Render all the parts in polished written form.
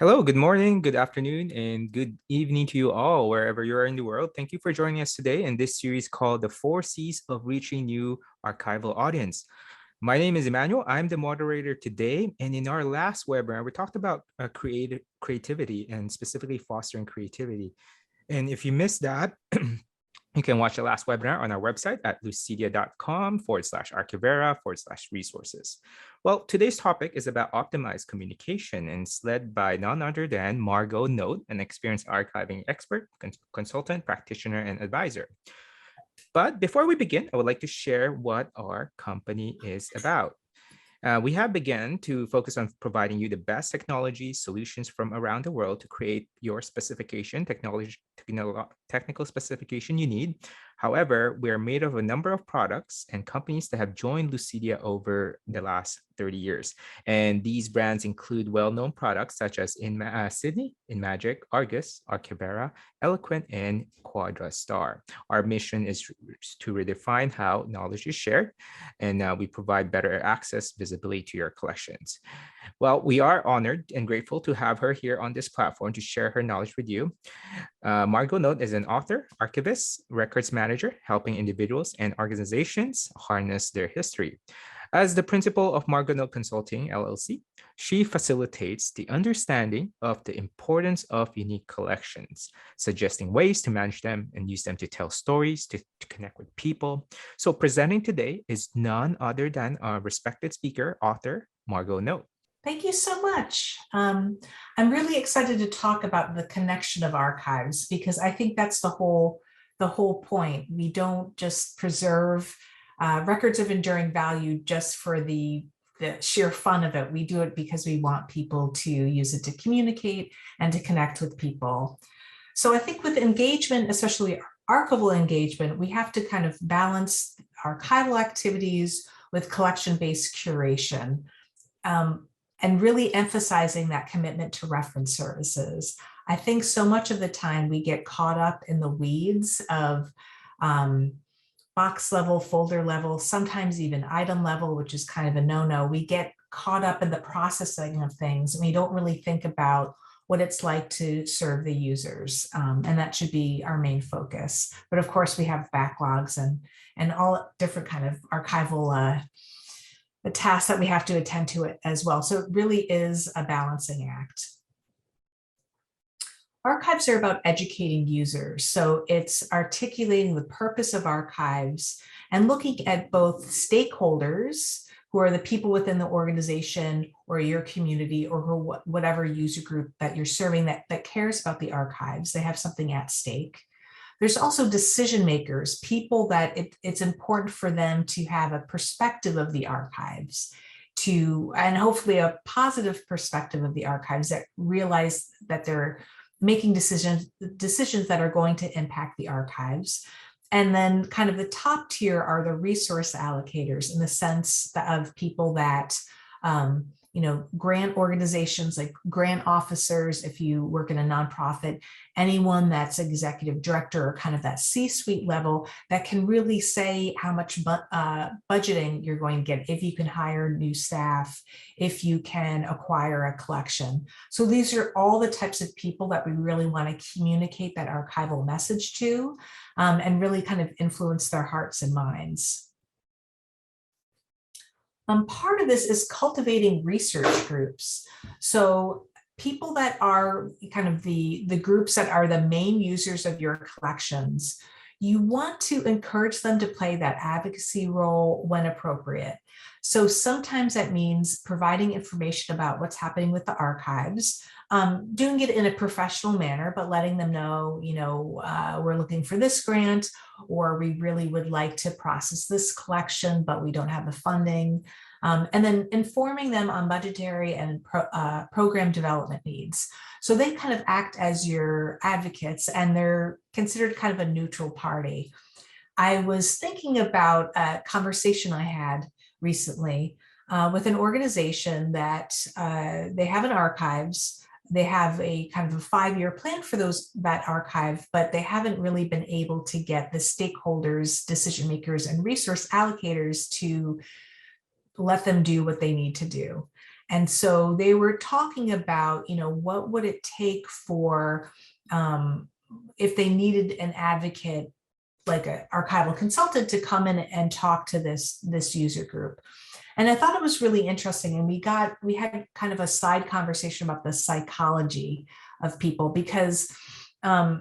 Hello, good morning, good afternoon, and good evening to you all, wherever you are in the world. Thank you for joining us today in this series called The Four C's of Reaching New Archival Audience. My name is Emmanuel. I'm the moderator today. And in our last webinar, we talked about creativity and specifically fostering creativity. And if you missed that, you can watch the last webinar on our website at lucidia.com/archivera/resources. Well, today's topic is about optimized communication, and it's led by none other than Margot Note, an experienced archiving expert, consultant, practitioner, and advisor. But before we begin, I would like to share what our company is about. We have begun to focus on providing you the best technology solutions from around the world to create your specification, technical specification you need. However, we are made of a number of products and companies that have joined Lucidia over the last 30 years. And these brands include well-known products such as Sydney, InMagic, Argus, Archivera, Eloquent, and QuadraStar. Our mission is to redefine how knowledge is shared, and we provide better access, visibility to your collections. Well, we are honored and grateful to have her here on this platform to share her knowledge with you. Margot Note is an author, archivist, records manager, helping individuals and organizations harness their history. As the principal of Margot Note Consulting LLC, she facilitates the understanding of the importance of unique collections, suggesting ways to manage them and use them to tell stories, to connect with people. So presenting today is none other than our respected speaker, author, Margot Note. Thank you so much. I'm really excited to talk about the connection of archives because I think that's the whole point. We don't just preserve records of enduring value just for the sheer fun of it. We do it because we want people to use it to communicate and to connect with people. So I think with engagement, especially archival engagement, we have to kind of balance archival activities with collection-based curation. And really emphasizing that commitment to reference services. I think so much of the time we get caught up in the weeds of box level, folder level, sometimes even item level, which is kind of a no-no. We get caught up in the processing of things and we don't really think about what it's like to serve the users. And that should be our main focus. But of course we have backlogs and all different kind of archival the tasks that we have to attend to it as well. So it really is a balancing act. Archives are about educating users. So it's articulating the purpose of archives and looking at both stakeholders, who are the people within the organization or your community or whatever user group that you're serving that cares about the archives. They have something at stake. There's also decision makers, people that it's important for them to have a perspective of the archives, and hopefully a positive perspective of the archives, that realize that they're making decisions that are going to impact the archives. And then kind of the top tier are the resource allocators, in the sense of people that grant organizations, like grant officers, if you work in a nonprofit, anyone that's executive director or kind of that C-suite level that can really say how much budgeting you're going to get, if you can hire new staff, if you can acquire a collection. So these are all the types of people that we really want to communicate that archival message to, and really kind of influence their hearts and minds. Part of this is cultivating research groups. So people that are kind of the groups that are the main users of your collections, you want to encourage them to play that advocacy role when appropriate. So sometimes that means providing information about what's happening with the archives, doing it in a professional manner, but letting them know, we're looking for this grant, or we really would like to process this collection, but we don't have the funding. And then informing them on budgetary and program development needs. So they kind of act as your advocates, and they're considered kind of a neutral party. I was thinking about a conversation I had recently with an organization that they have an archives. They have a kind of a 5-year plan for that archive, but they haven't really been able to get the stakeholders, decision makers, and resource allocators to let them do what they need to do. And so they were talking about, what would it take for, if they needed an advocate, like an archival consultant, to come in and talk to this user group. And I thought it was really interesting. And we had kind of a side conversation about the psychology of people, because I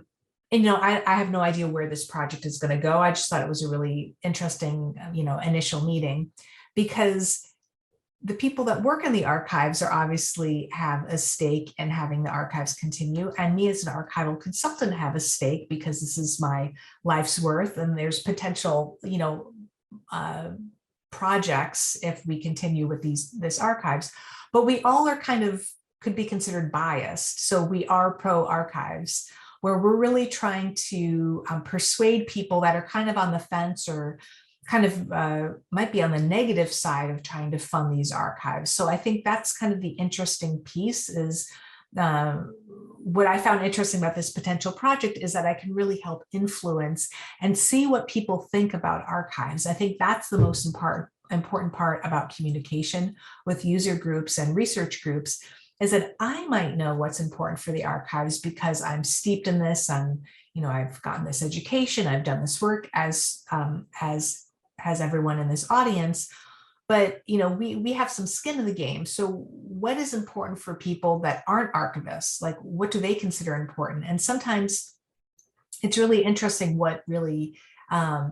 have no idea where this project is going to go. I just thought it was a really interesting, initial meeting, because the people that work in the archives are obviously have a stake in having the archives continue. And me as an archival consultant have a stake, because this is my life's worth, and there's potential, projects if we continue with this archives. But we all are could be considered biased. So we are pro archives, where we're really trying to persuade people that are kind of on the fence, or might be on the negative side of trying to fund these archives. So I think that's kind of the interesting piece. Is what I found interesting about this potential project is that I can really help influence and see what people think about archives. I think that's the most important part about communication with user groups and research groups, is that I might know what's important for the archives because I'm steeped in this. I've gotten this education, I've done this work, as has everyone in this audience. But we have some skin in the game. So what is important for people that aren't archivists? Like, what do they consider important? And sometimes it's really interesting what really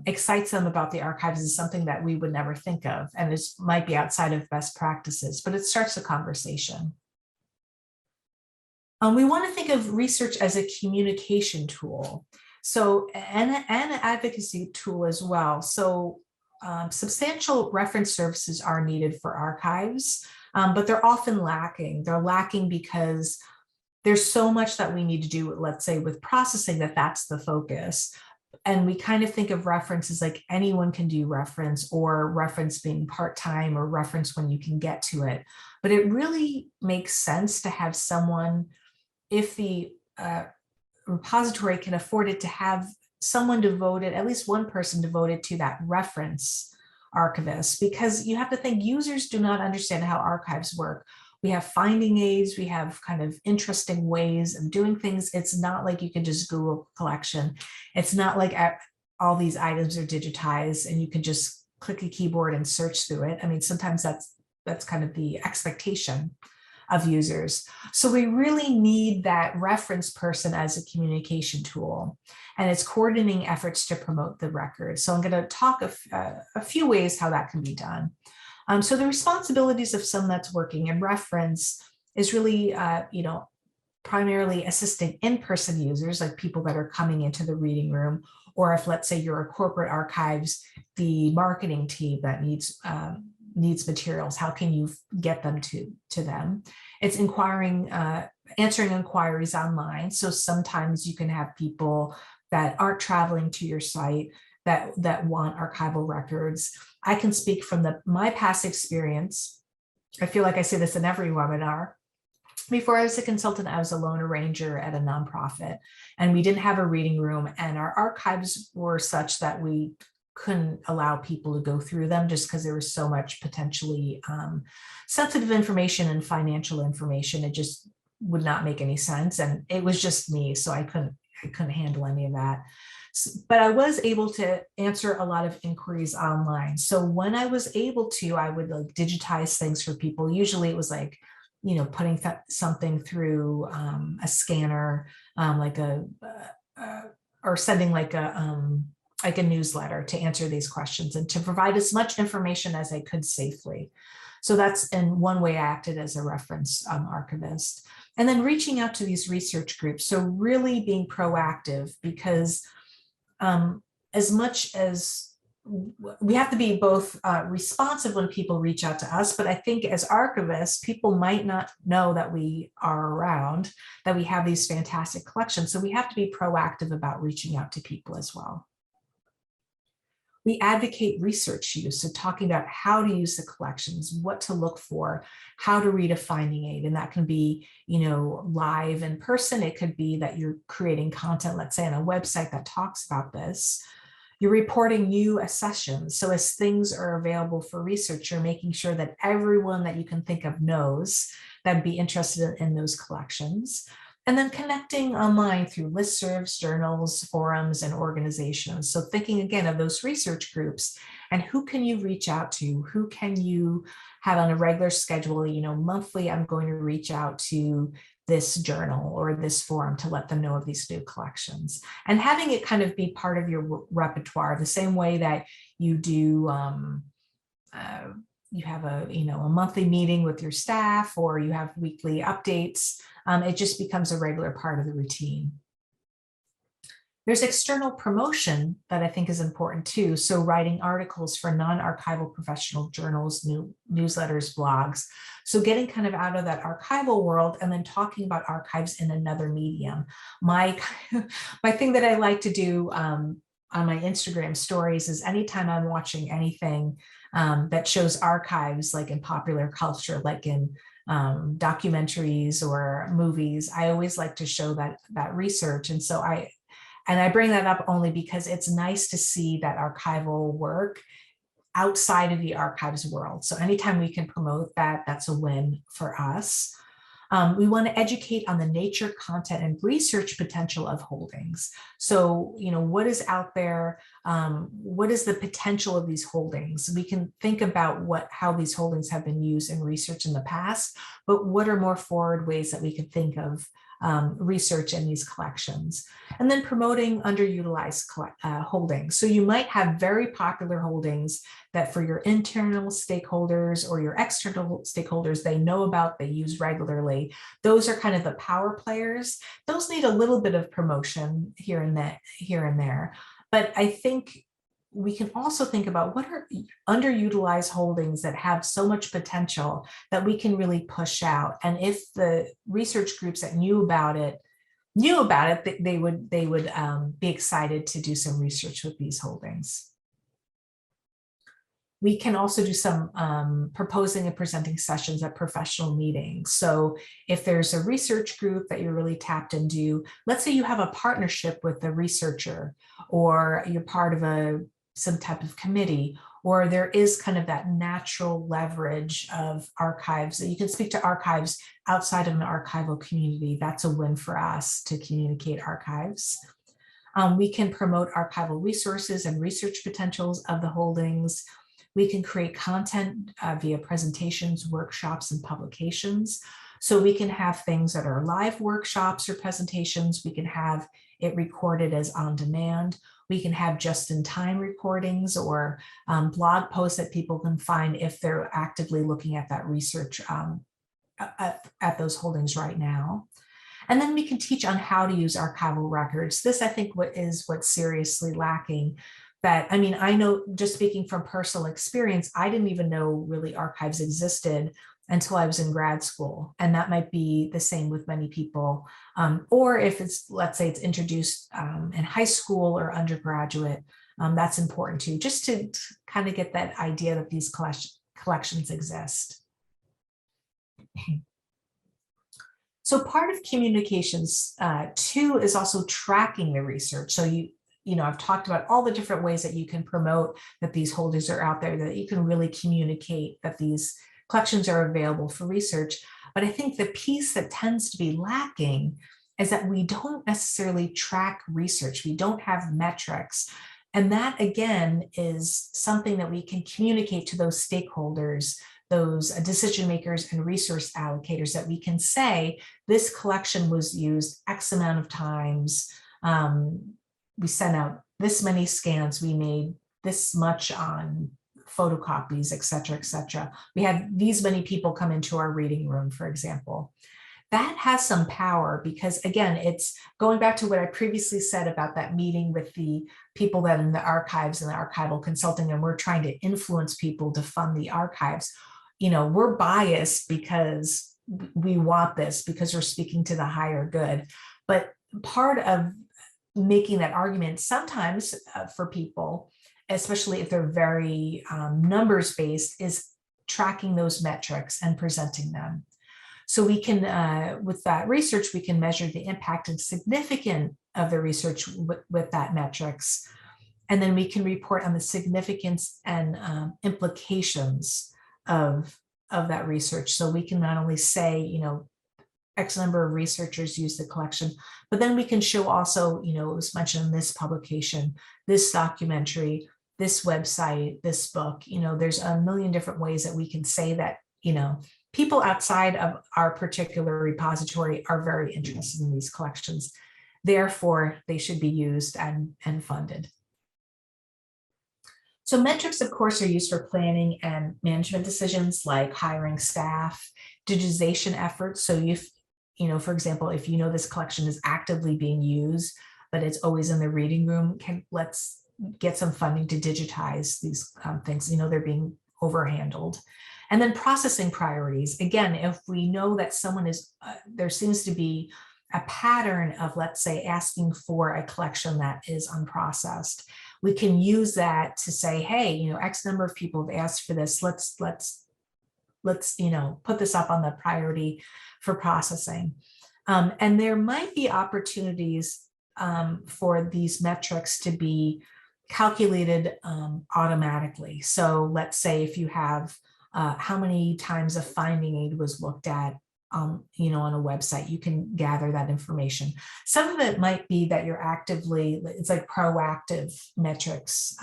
excites them about the archives is something that we would never think of, and it might be outside of best practices, but it starts a conversation. We want to think of research as a communication tool, so and an advocacy tool as well. So substantial reference services are needed for archives, but they're often lacking. They're lacking because there's so much that we need to do, let's say, with processing, that's the focus. And we kind of think of references like anyone can do reference, or reference being part-time, or reference when you can get to it. But it really makes sense to have someone, if the repository can afford it, to have someone devoted, at least one person devoted to that reference archivist, because you have to think users do not understand how archives work. We have finding aids, we have kind of interesting ways of doing things. It's not like you can just Google collection. It's not like all these items are digitized and you can just click a keyboard and search through it. I mean, sometimes that's kind of the expectation of users. So we really need that reference person as a communication tool, and it's coordinating efforts to promote the record. So I'm going to talk a few ways how that can be done. So the responsibilities of someone that's working in reference is really, primarily assisting in-person users, like people that are coming into the reading room, or if, let's say, you're a corporate archives, the marketing team that needs materials, how can you get them to them? It's answering inquiries online. So sometimes you can have people that aren't traveling to your site that want archival records. I can speak from my past experience. I feel like I say this in every webinar. Before I was a consultant, I was a loan arranger at a nonprofit, and we didn't have a reading room, and our archives were such that we couldn't allow people to go through them, just because there was so much potentially sensitive information and financial information. It just would not make any sense, and it was just me, so I couldn't handle any of that. But I was able to answer a lot of inquiries online. So when I was able to, I would digitize things for people. Usually it was like, putting something through a scanner, or sending like a newsletter to answer these questions and to provide as much information as I could safely. So that's in one way I acted as a reference archivist. And then reaching out to these research groups. So really being proactive, because as much as we have to be both responsive when people reach out to us, but I think as archivists, people might not know that we are around, that we have these fantastic collections. So we have to be proactive about reaching out to people as well. We advocate research use, so talking about how to use the collections, what to look for, how to read a finding aid. And that can be, live in person. It could be that you're creating content, let's say on a website that talks about this. You're reporting new accessions. So as things are available for research, you're making sure that everyone that you can think of knows that'd be interested in those collections. And then connecting online through listservs, journals, forums, and organizations. So thinking again of those research groups and who can you reach out to? Who can you have on a regular schedule? Monthly, I'm going to reach out to this journal or this forum to let them know of these new collections, and having it kind of be part of your repertoire the same way that you do you have a monthly meeting with your staff, or you have weekly updates. It just becomes a regular part of the routine. There's external promotion that I think is important too. So writing articles for non-archival professional journals, newsletters, blogs. So getting kind of out of that archival world and then talking about archives in another medium. My thing that I like to do on my Instagram stories is anytime I'm watching anything that shows archives, like in popular culture, like in documentaries or movies, I always like to show that research. And so I bring that up only because it's nice to see that archival work outside of the archives world. So anytime we can promote that, that's a win for us. We want to educate on the nature, content, and research potential of holdings. So, what is out there? What is the potential of these holdings? We can think about how these holdings have been used in research in the past, but what are more forward ways that we could think of research in these collections? And then promoting underutilized holdings. So you might have very popular holdings that for your internal stakeholders or your external stakeholders, they know about, they use regularly. Those are kind of the power players. Those need a little bit of promotion here and there. But I think we can also think about what are underutilized holdings that have so much potential that we can really push out. And if the research groups that knew about it, they would be excited to do some research with these holdings. We can also do some proposing and presenting sessions at professional meetings. So if there's a research group that you're really tapped into, let's say you have a partnership with a researcher, or you're part of some type of committee, or there is kind of that natural leverage of archives that you can speak to archives outside of an archival community. That's a win for us to communicate archives. We can promote archival resources and research potentials of the holdings. We can create content via presentations, workshops, and publications. So we can have things that are live workshops or presentations. We can have it recorded as on demand. We can have just-in-time recordings or blog posts that people can find if they're actively looking at that research at those holdings right now. And then we can teach on how to use archival records. This, I think, what's seriously lacking. I know, just speaking from personal experience, I didn't even know really archives existed until I was in grad school. And that might be the same with many people. Or if let's say it's introduced in high school or undergraduate, that's important too, just to kind of get that idea that these collections exist. So part of communications too is also tracking the research. So I've talked about all the different ways that you can promote that these holdings are out there, that you can really communicate that these collections are available for research. But I think the piece that tends to be lacking is that we don't necessarily track research. We don't have metrics. And that, again, is something that we can communicate to those stakeholders, those decision makers and resource allocators, that we can say, this collection was used X amount of times. We sent out this many scans, we made this much on photocopies, et cetera. We had these many people come into our reading room, for example. That has some power because, again, it's going back to what I previously said about that meeting with the people that in the archives and the archival consulting, and we're trying to influence people to fund the archives. We're biased because we want this, because we're speaking to the higher good. But part of making that argument sometimes for people, especially if they're very numbers based, is tracking those metrics and presenting them. So we can, with that research, we can measure the impact and significance of the research with that metrics. And then we can report on the significance and implications of that research. So we can not only say, you know, X number of researchers use the collection, but then we can show also, you know, it was mentioned in this publication, this documentary, this website, this book, you know, there's a million different ways that we can say that, you know, people outside of our particular repository are very interested in these collections. Therefore, they should be used and funded. So metrics, of course, are used for planning and management decisions like hiring staff, digitization efforts. So you know, for example, if you know this collection is actively being used, but it's always in the reading room, let's get some funding to digitize these things. You know, they're being overhandled. And then processing priorities. Again, if we know that someone is, there seems to be a pattern of, let's say, asking for a collection that is unprocessed, we can use that to say, hey, you know, X number of people have asked for this. Let's you know, put this up on the priority for processing. And there might be opportunities for these metrics to be calculated automatically. So let's say if you have how many times a finding aid was looked at, you know, on a website, you can gather that information. Some of it might be that you're actively, it's like proactive metrics,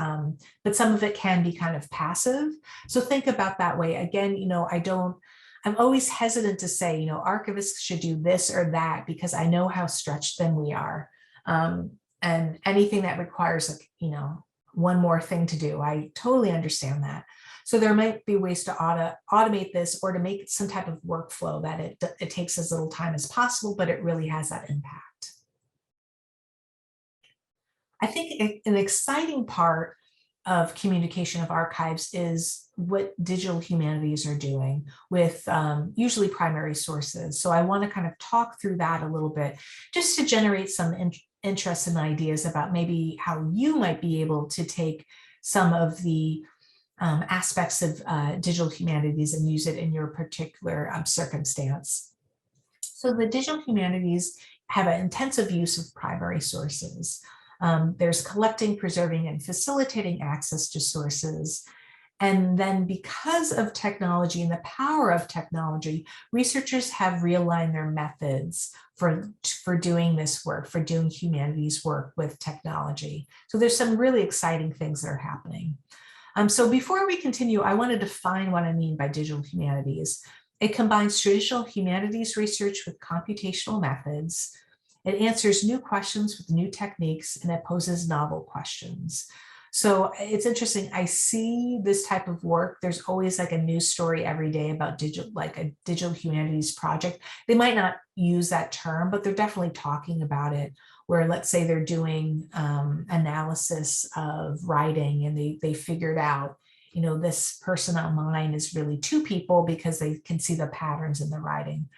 but some of it can be kind of passive. So think about that way. Again, you know, I'm always hesitant to say, you know, archivists should do this or that, because I know how stretched thin we are. And anything that requires, like, you know, one more thing to do, I totally understand that. So there might be ways to automate this, or to make it some type of workflow that it takes as little time as possible, but it really has that impact. I think an exciting part of communication of archives is what digital humanities are doing with usually primary sources. So I want to kind of talk through that a little bit, just to generate some interest and ideas about maybe how you might be able to take some of the aspects of digital humanities and use it in your particular circumstance. So the digital humanities have an intensive use of primary sources. There's collecting, preserving, and facilitating access to sources. And then because of technology and the power of technology, researchers have realigned their methods for doing this work, for doing humanities work with technology. So there's some really exciting things that are happening. So before we continue, I want to define what I mean by digital humanities. It combines traditional humanities research with computational methods. It answers new questions with new techniques, and it poses novel questions. So it's interesting. I see this type of work. There's always like a news story every day about like a digital humanities project. They might not use that term, but they're definitely talking about it, where let's say they're doing analysis of writing, and they figured out, you know, this person online is really two people because they can see the patterns in the writing.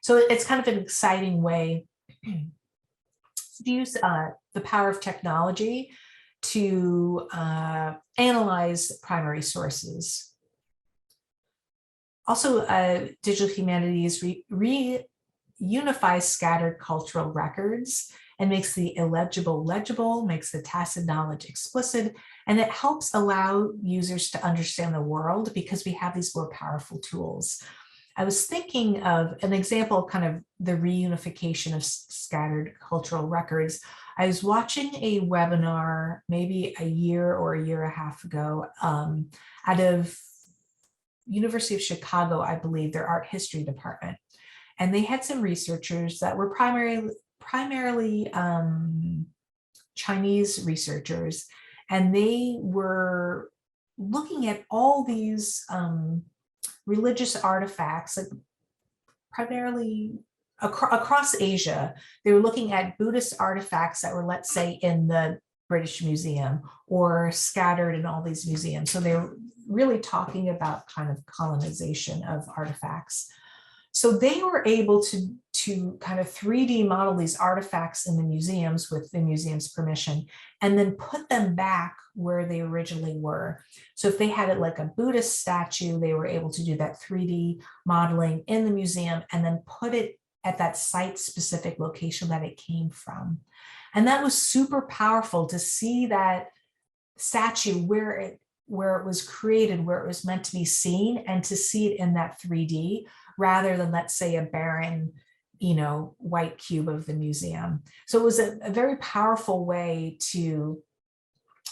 So it's kind of an exciting way to use the power of technology to analyze primary sources. Also, digital humanities reunifies scattered cultural records and makes the illegible legible, makes the tacit knowledge explicit, and it helps allow users to understand the world because we have these more powerful tools. I was thinking of an example of kind of the reunification of scattered cultural records. I was watching a webinar maybe a year or a year and a half ago out of University of Chicago, I believe, their art history department. And they had some researchers that were primarily Chinese researchers, and they were looking at all these religious artifacts, like primarily across Asia. They were looking at Buddhist artifacts that were, let's say, in the British Museum or scattered in all these museums. So they were really talking about kind of colonization of artifacts. So they were able to kind of 3D model these artifacts in the museums with the museum's permission, and then put them back where they originally were. So if they had it like a Buddhist statue, they were able to do that 3D modeling in the museum and then put it at that site-specific location that it came from. And that was super powerful to see that statue where it was created, where it was meant to be seen, and to see it in that 3D rather than, let's say, a barren, white cube of the museum. So it was a very powerful way to,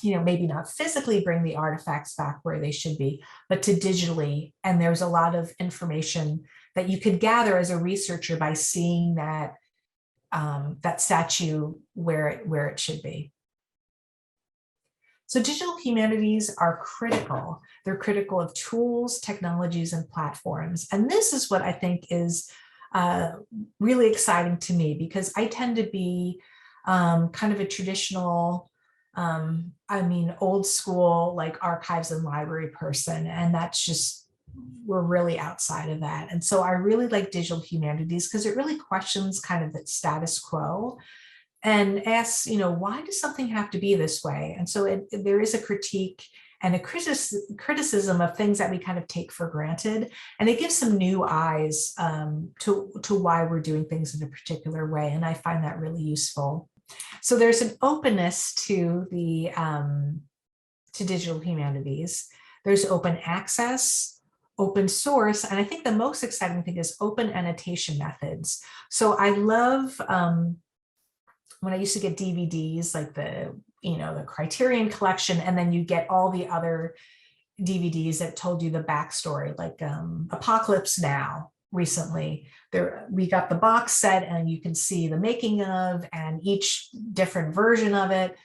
maybe not physically bring the artifacts back where they should be, but to digitally. And there's a lot of information that you could gather as a researcher by seeing that that statue where it should be. So digital humanities are critical. They're critical of tools, technologies, and platforms. And this is what I think is really exciting to me, because I tend to be kind of a traditional, old school, like archives and library person. And that's just, we're really outside of that. And so I really like digital humanities because it really questions kind of the status quo and asks, why does something have to be this way? And so there is a critique and a criticism of things that we kind of take for granted. And it gives some new eyes to why we're doing things in a particular way. And I find that really useful. So there's an openness to the to digital humanities. There's open access, open source, and I think the most exciting thing is open annotation methods. So I love when I used to get DVDs, like the Criterion collection, and then you get all the other DVDs that told you the backstory, like Apocalypse Now. Recently, we got the box set, and you can see the making of and each different version of it.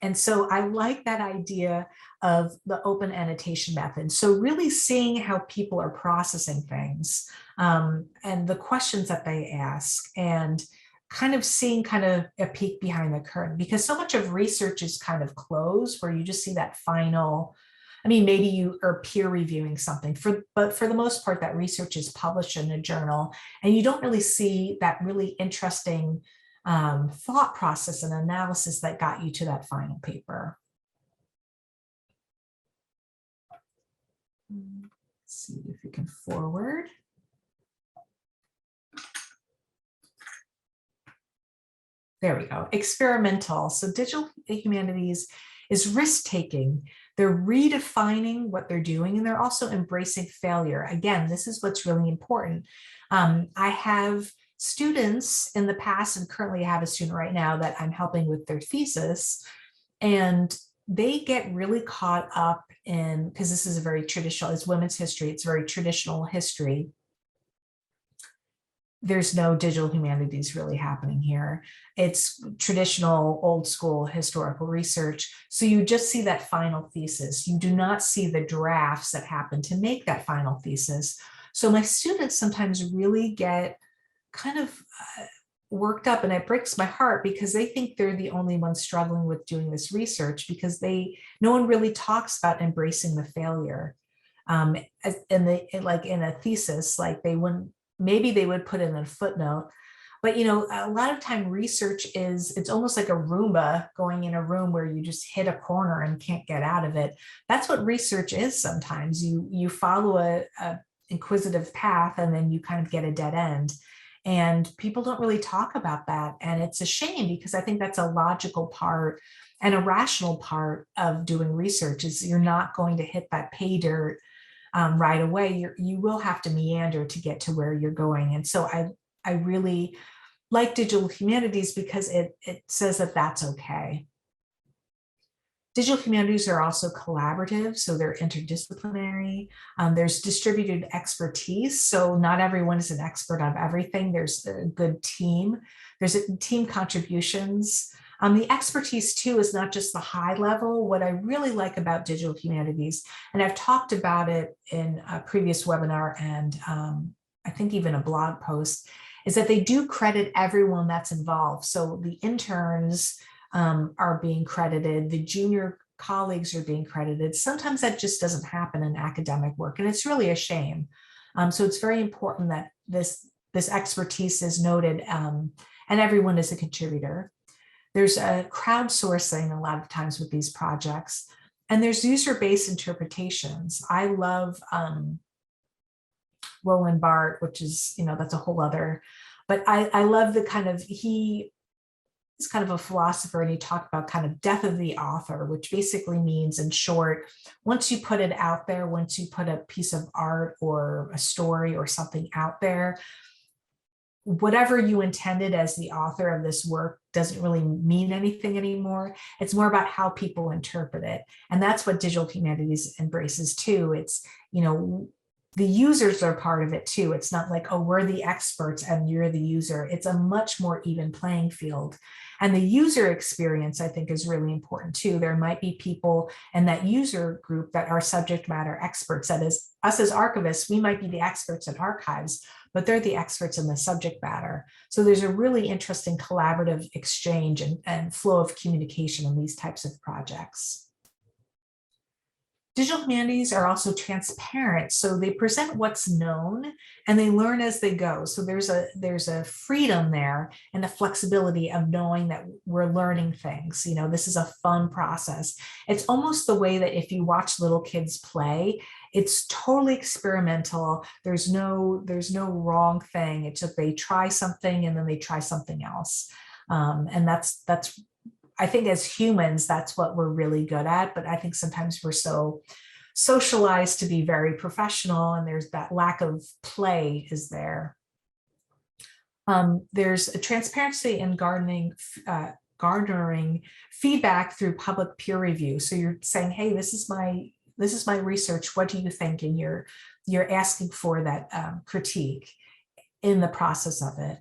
And so I like that idea of the open annotation method. So really seeing how people are processing things and the questions that they ask, and kind of seeing kind of a peek behind the curtain, because so much of research is kind of closed, where you just see that final, maybe you are peer reviewing something, but for the most part, that research is published in a journal, and you don't really see that really interesting thought process and analysis that got you to that final paper. Let's see if we can forward. There we go. Experimental. So digital humanities is risk-taking. They're redefining what they're doing, and they're also embracing failure. Again, this is what's really important. I have students in the past, and currently I have a student right now that I'm helping with their thesis, and they get really caught up in, because this is a very traditional, it's women's history, it's very traditional history. There's no digital humanities really happening here. It's traditional, old school historical research. So you just see that final thesis. You do not see the drafts that happen to make that final thesis. So my students sometimes really get kind of worked up, and it breaks my heart, because they think they're the only ones struggling with doing this research, because no one really talks about embracing the failure. Like in a thesis, like maybe they would put in a footnote, but a lot of time research it's almost like a Roomba going in a room where you just hit a corner and can't get out of it. That's what research is sometimes. You follow a inquisitive path, and then you kind of get a dead end. And people don't really talk about that. And it's a shame, because I think that's a logical part and a rational part of doing research, is you're not going to hit that pay dirt right away. You will have to meander to get to where you're going. And so I really like digital humanities, because it says that that's okay. Digital humanities are also collaborative, so they're interdisciplinary. There's distributed expertise, so not everyone is an expert on everything. There's a good team. There's team contributions. The expertise too is not just the high level. What I really like about digital humanities, and I've talked about it in a previous webinar and I think even a blog post, is that they do credit everyone that's involved. So the interns are being credited, the junior colleagues are being credited. Sometimes that just doesn't happen in academic work, and it's really a shame. So it's very important that this expertise is noted, and everyone is a contributor. There's a crowdsourcing a lot of times with these projects, and there's user-based interpretations. I love Roland Barthes, which is, that's a whole other, but I love the kind of, he is kind of a philosopher, and he talked about kind of death of the author, which basically means, in short, once you put it out there, once you put a piece of art or a story or something out there, whatever you intended as the author of this work doesn't really mean anything anymore. It's more about how people interpret it. And that's what digital humanities embraces too. It's, the users are part of it too. It's not like, oh, we're the experts and you're the user. It's a much more even playing field. And the user experience, I think, is really important too. There might be people in that user group that are subject matter experts. That is, us as archivists, we might be the experts in archives, but they're the experts in the subject matter. So there's a really interesting collaborative exchange and flow of communication in these types of projects. Digital humanities are also transparent, so they present what's known and they learn as they go. So there's a freedom there and a flexibility of knowing that we're learning things. This is a fun process. It's almost the way that if you watch little kids play, it's totally experimental. There's no wrong thing. It's just they try something and then they try something else. And that's I think as humans, that's what we're really good at, but I think sometimes we're so socialized to be very professional, and there's that lack of play is there. There's a transparency in garnering feedback through public peer review. So you're saying, hey, this is my research. What do you think? And you're asking for that critique in the process of it.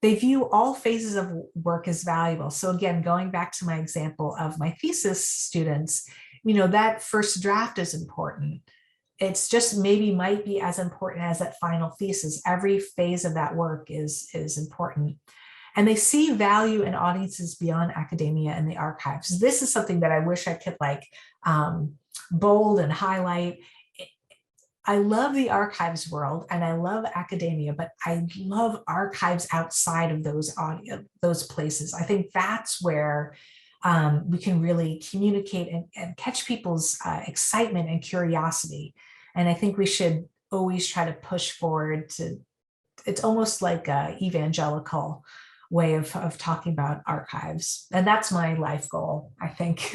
They view all phases of work as valuable. So again, going back to my example of my thesis students, that first draft is important. It's just might be as important as that final thesis. Every phase of that work is important. And they see value in audiences beyond academia and the archives. This is something that I wish I could bold and highlight. I love the archives world and I love academia, but I love archives outside of those places. I think that's where we can really communicate and catch people's excitement and curiosity. And I think we should always try to push forward it's almost like an evangelical way of talking about archives. And that's my life goal, I think.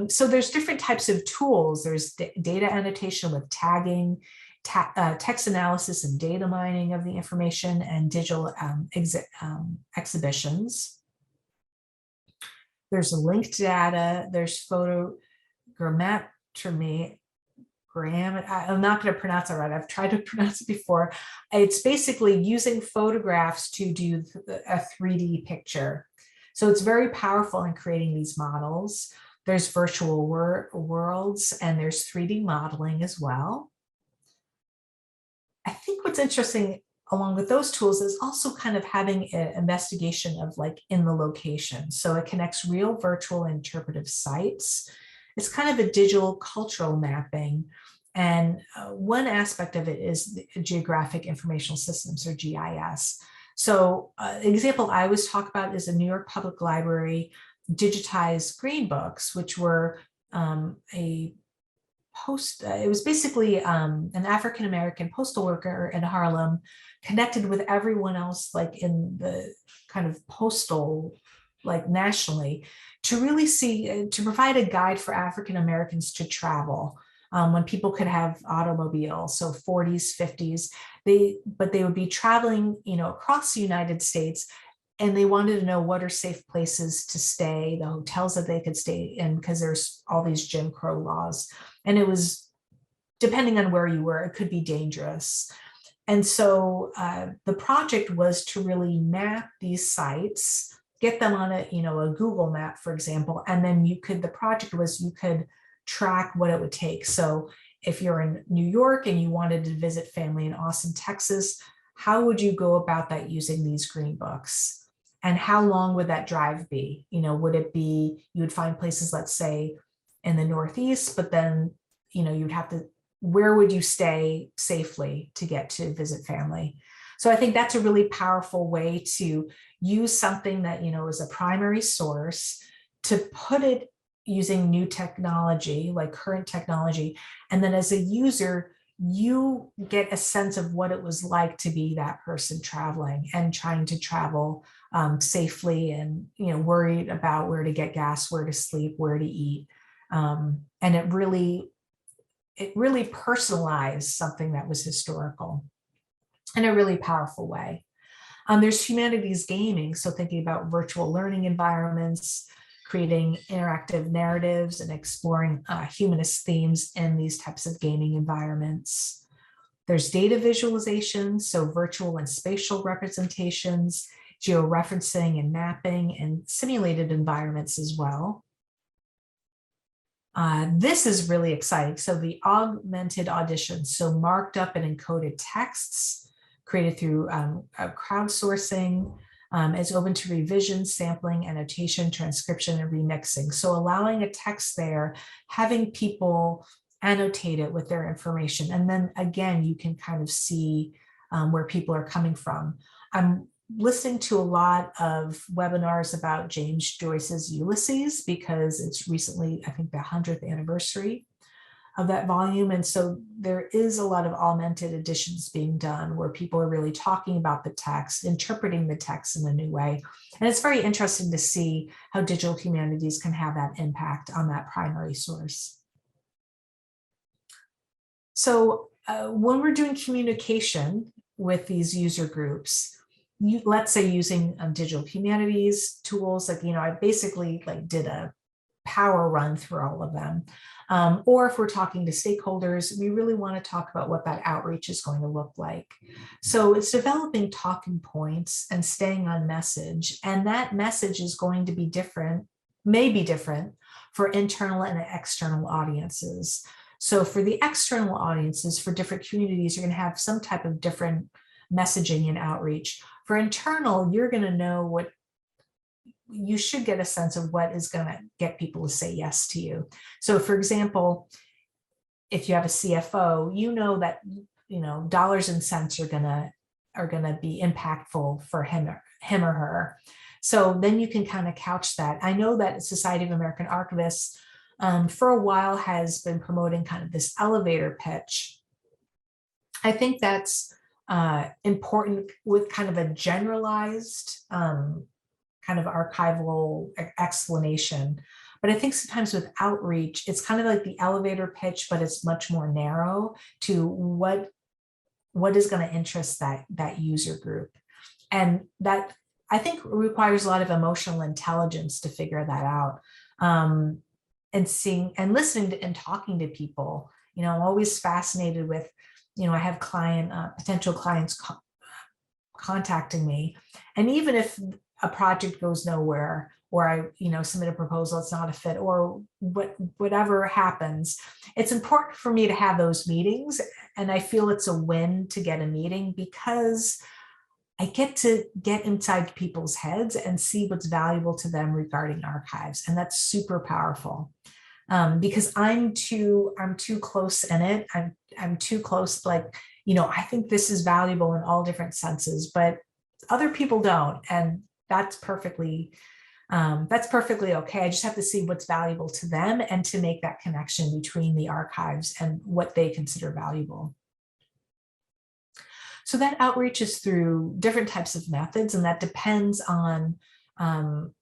So there's different types of tools. There's data annotation with tagging, text analysis and data mining of the information, and digital exhibitions. There's linked data. There's photogrammetry. I'm not going to pronounce it right. I've tried to pronounce it before. It's basically using photographs to do a 3D picture. So it's very powerful in creating these models. There's virtual worlds and there's 3D modeling as well. I think what's interesting along with those tools is also kind of having an investigation of in the location. So it connects real, virtual, interpretive sites. It's kind of a digital cultural mapping. And one aspect of it is the geographic informational systems, or GIS. So an example I always talk about is a New York Public Library digitized green books, which were it was basically an African-American postal worker in Harlem connected with everyone else in the kind of postal nationally to really to provide a guide for African-Americans to travel when people could have automobiles, so 40s, 50s, but they would be traveling across the United States. And they wanted to know what are safe places to stay, the hotels that they could stay in, because there's all these Jim Crow laws. And it was, depending on where you were, it could be dangerous. And so the project was to really map these sites, get them on a Google map, for example, and then you could track what it would take. So if you're in New York and you wanted to visit family in Austin, Texas, how would you go about that using these green books? And how long would that drive be? Would it be, you would find places, let's say in the Northeast, but then, you'd have to, where would you stay safely to get to visit family? So I think that's a really powerful way to use something that, is a primary source, to put it using new technology, like current technology. And then as a user, you get a sense of what it was like to be that person traveling and trying to travel safely, and worried about where to get gas, where to sleep, where to eat. And it really personalized something that was historical in a really powerful way. There's humanities gaming, so thinking about virtual learning environments, creating interactive narratives, and exploring humanist themes in these types of gaming environments. There's data visualization, so virtual and spatial representations, georeferencing and mapping, and simulated environments as well. This is really exciting. So the augmented auditions, so marked up and encoded texts created through crowdsourcing. It's open to revision, sampling, annotation, transcription, and remixing. So allowing a text there, having people annotate it with their information. And then again, you can kind of see where people are coming from. I'm listening to a lot of webinars about James Joyce's Ulysses because it's recently, I think, the 100th anniversary of that volume. And so there is a lot of augmented editions being done where people are really talking about the text, interpreting the text in a new way. And it's very interesting to see how digital humanities can have that impact on that primary source. So when we're doing communication with these user groups, let's say using digital humanities tools, like, I basically did a power run through all of them. Or if we're talking to stakeholders, we really want to talk about what that outreach is going to look like. So it's developing talking points and staying on message. And that message is going to be different, may be different for internal and external audiences. So for the external audiences, for different communities, you're going to have some type of different messaging and outreach. For internal, you're going to know what you should get a sense of what is going to get people to say yes to you. So for example, if you have a CFO, you know that dollars and cents are going to be impactful for him or her. So then you can kind of couch that. I know that Society of American Archivists for a while has been promoting kind of this elevator pitch. I think that's important with kind of a generalized kind of archival explanation. But I think sometimes with outreach, it's kind of like the elevator pitch, but it's much more narrow to what is going to interest that user group. And that, I think, requires a lot of emotional intelligence to figure that out. And seeing and listening to and talking to people. I'm always fascinated with, I have potential clients contacting me. And even if a project goes nowhere, or I submit a proposal, it's not a fit, or whatever happens, it's important for me to have those meetings. And I feel it's a win to get a meeting because I get to get inside people's heads and see what's valuable to them regarding archives. And that's super powerful. Because I'm too close in it. I'm too close, I think this is valuable in all different senses, but other people don't. And that's perfectly okay. I just have to see what's valuable to them and to make that connection between the archives and what they consider valuable. So that outreach is through different types of methods, and that depends on kind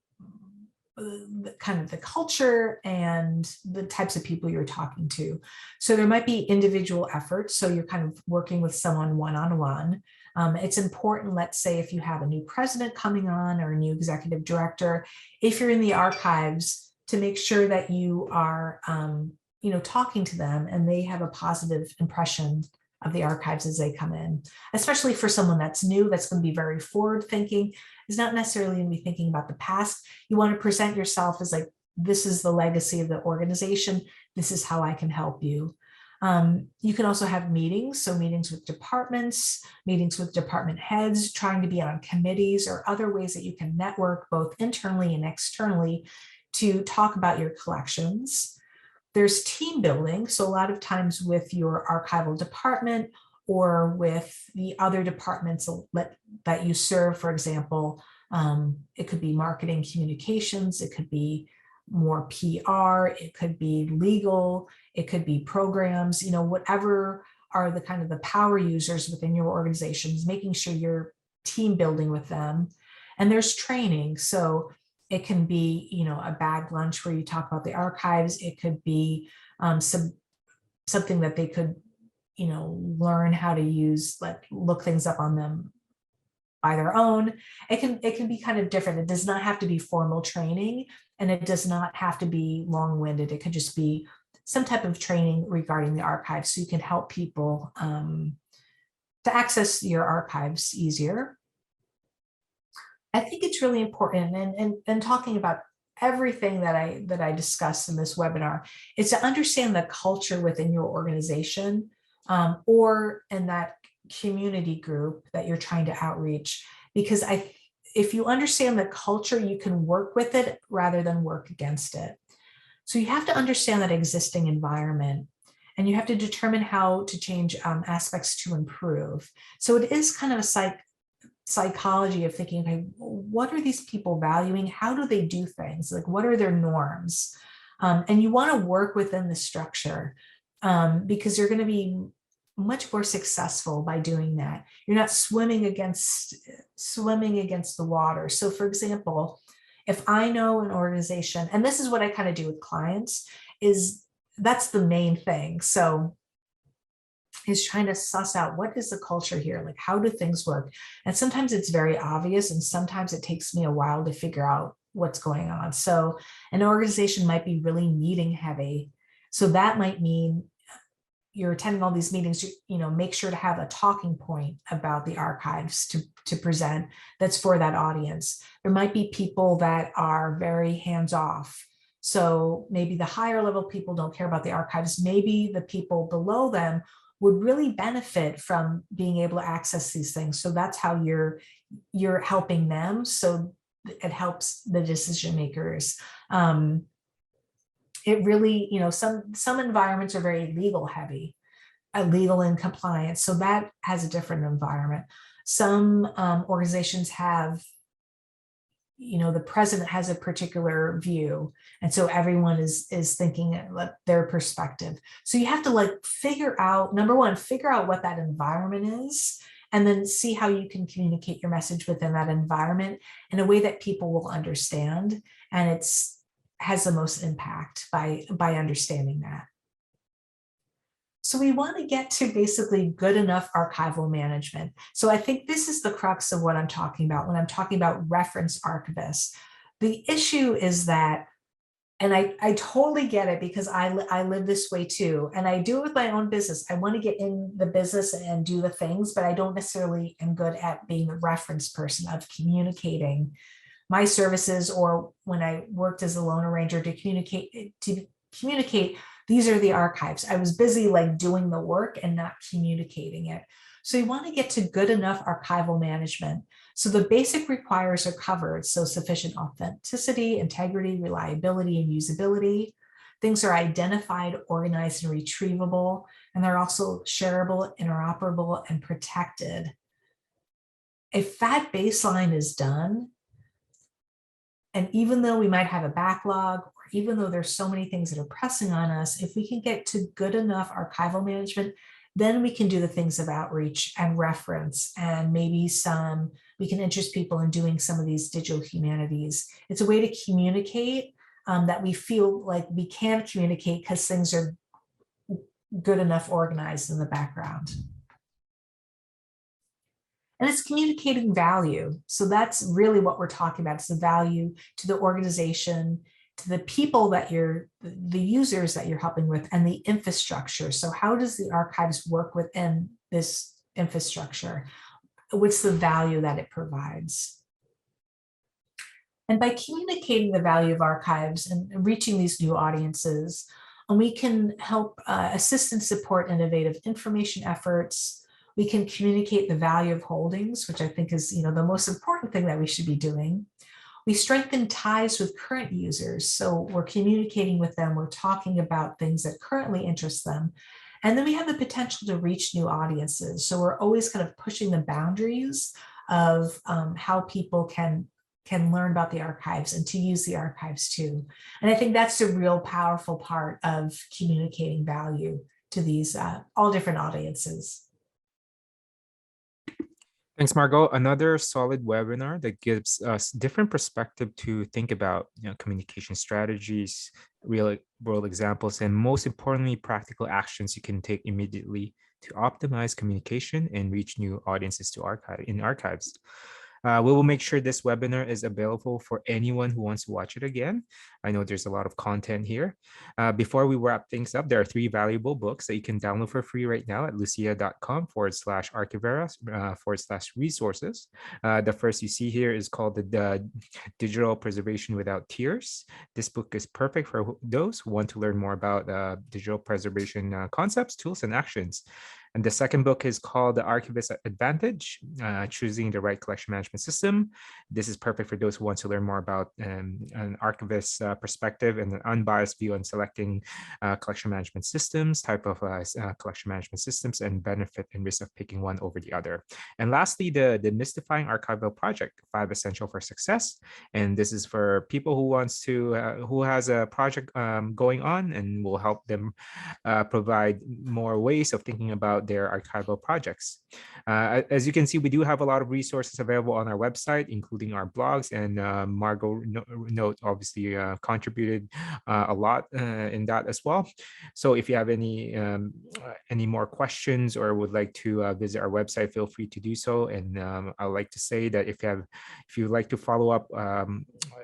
of the culture and the types of people you're talking to. So there might be individual efforts. So you're kind of working with someone one-on-one. It's important, let's say, if you have a new president coming on or a new executive director, if you're in the archives, to make sure that you are, talking to them and they have a positive impression of the archives as they come in, especially for someone that's new, that's going to be very forward thinking, is not necessarily going to be thinking about the past. You want to present yourself as this is the legacy of the organization. This is how I can help you. You can also have meetings. So meetings with departments, meetings with department heads, trying to be on committees or other ways that you can network both internally and externally to talk about your collections. There's team building. So a lot of times with your archival department or with the other departments that you serve, for example, it could be marketing communications, it could be more PR, it could be legal, it could be programs, whatever are the kind of the power users within your organizations, making sure you're team building with them. And there's training. So it can be, a bag lunch where you talk about the archives. It could be something that they could, learn how to use, like look things up on them by their own. It can be kind of different. It does not have to be formal training, and it does not have to be long-winded. It could just be some type of training regarding the archives, so you can help people to access your archives easier. I think it's really important, and talking about everything that I discussed in this webinar, is to understand the culture within your organization, or in that community group that you're trying to outreach. Because if you understand the culture, you can work with it rather than work against it. So you have to understand that existing environment, and you have to determine how to change aspects to improve. So it is kind of a psychology of thinking, okay, what are these people valuing? How do they do things? Like, what are their norms? And you want to work within the structure, because you're going to be much more successful by doing that. You're not swimming against the water. So for example, if I know an organization, and this is what I kind of do with clients, is that's the main thing. So is trying to suss out, what is the culture here? Like, how do things work? And sometimes it's very obvious, and sometimes it takes me a while to figure out what's going on. So an organization might be really meeting heavy. So that might mean you're attending all these meetings, make sure to have a talking point about the archives to present that's for that audience. There might be people that are very hands-off. So maybe the higher level people don't care about the archives. Maybe the people below them would really benefit from being able to access these things. So that's how you're helping them. So it helps the decision makers. It really, some environments are very legal heavy, legal and compliance. So that has a different environment. Some organizations have, the president has a particular view, and so everyone is thinking their perspective. So you have to figure out, number one, figure out what that environment is, and then see how you can communicate your message within that environment in a way that people will understand, and has the most impact by understanding that. So we want to get to basically good enough archival management. So I think this is the crux of what I'm talking about when I'm talking about reference archivists. The issue is that, and I totally get it, because I live this way too, and I do it with my own business. I want to get in the business and do the things, but I don't necessarily am good at being a reference person, of communicating my services, or when I worked as a loan arranger, to communicate these are the archives. I was busy doing the work and not communicating it. So you want to get to good enough archival management. So the basic requires are covered. So sufficient authenticity, integrity, reliability, and usability. Things are identified, organized, and retrievable. And they're also shareable, interoperable, and protected. If that baseline is done, and even though we might have a backlog, or even though there's so many things that are pressing on us, if we can get to good enough archival management, then we can do the things of outreach and reference, and maybe we can interest people in doing some of these digital humanities. It's a way to communicate that we feel like we can communicate because things are good enough organized in the background. And it's communicating value. So that's really what we're talking about. It's the value to the organization, to the people that the users that you're helping with, and the infrastructure. So how does the archives work within this infrastructure? What's the value that it provides? And by communicating the value of archives and reaching these new audiences, we can help assist and support innovative information efforts. We can communicate the value of holdings, which I think is the most important thing that we should be doing. We strengthen ties with current users. So we're communicating with them. We're talking about things that currently interest them. And then we have the potential to reach new audiences. So we're always kind of pushing the boundaries of how people can learn about the archives and to use the archives too. And I think that's the real powerful part of communicating value to these all different audiences. Thanks, Margot. Another solid webinar that gives us different perspective to think about communication strategies, real world examples, and most importantly, practical actions you can take immediately to optimize communication and reach new audiences to archives. We will make sure this webinar is available for anyone who wants to watch it again. I know there's a lot of content here. Before we wrap things up, there are 3 valuable books that you can download for free right now at lucia.com/archivera/resources. The first you see here is called the Digital Preservation Without Tears. This book is perfect for those who want to learn more about digital preservation concepts, tools, and actions. And the second book is called The Archivist Advantage, Choosing the Right Collection Management System. This is perfect for those who want to learn more about an archivist perspective and an unbiased view on selecting collection management systems, type of collection management systems, and benefit and risk of picking one over the other. And lastly, the Demystifying Archival Project, 5 Essential for Success. And this is for people who has a project going on, and will help them provide more ways of thinking about their archival projects. As you can see, we do have a lot of resources available on our website, including our blogs, and Margot Note obviously contributed a lot in that as well. So if you have any more questions or would like to visit our website, feel free to do so. And I would like to say that if you would like to follow up,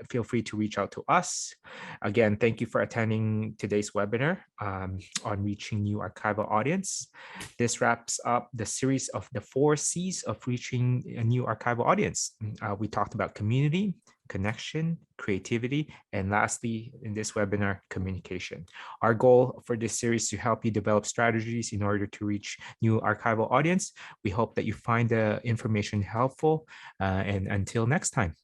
feel free to reach out to us. Again, thank you for attending today's webinar on reaching new archival audience. This wraps up the series of the 4 C's of reaching a new archival audience. We talked about community, connection, creativity, and lastly, in this webinar, communication. Our goal for this series is to help you develop strategies in order to reach new archival audience. We hope that you find the information helpful, and until next time.